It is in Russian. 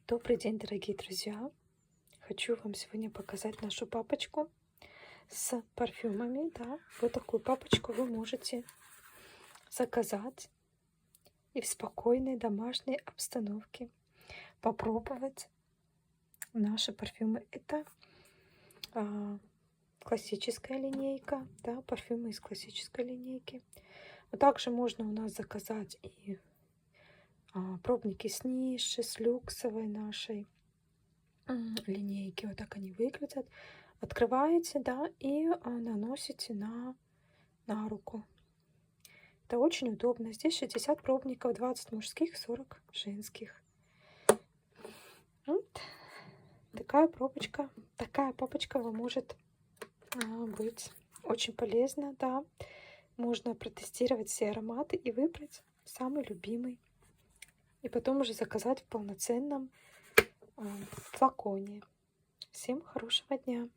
Добрый день, дорогие друзья! Хочу вам сегодня показать нашу папочку с парфюмами. Да, вот такую папочку вы можете заказать и в спокойной домашней обстановке попробовать наши парфюмы. Это классическая линейка, да, парфюмы из классической линейки. Но также можно у нас заказать и пробники с ниши, с люксовой нашей линейки. Вот так они выглядят. Открываете, да, и наносите на руку. Это очень удобно. Здесь 60 пробников, 20 мужских, 40 женских. Вот такая пробочка, такая папочка вам может быть очень полезна, да. Можно протестировать все ароматы и выбрать самый любимый. И потом уже заказать в полноценном флаконе. Всем хорошего дня!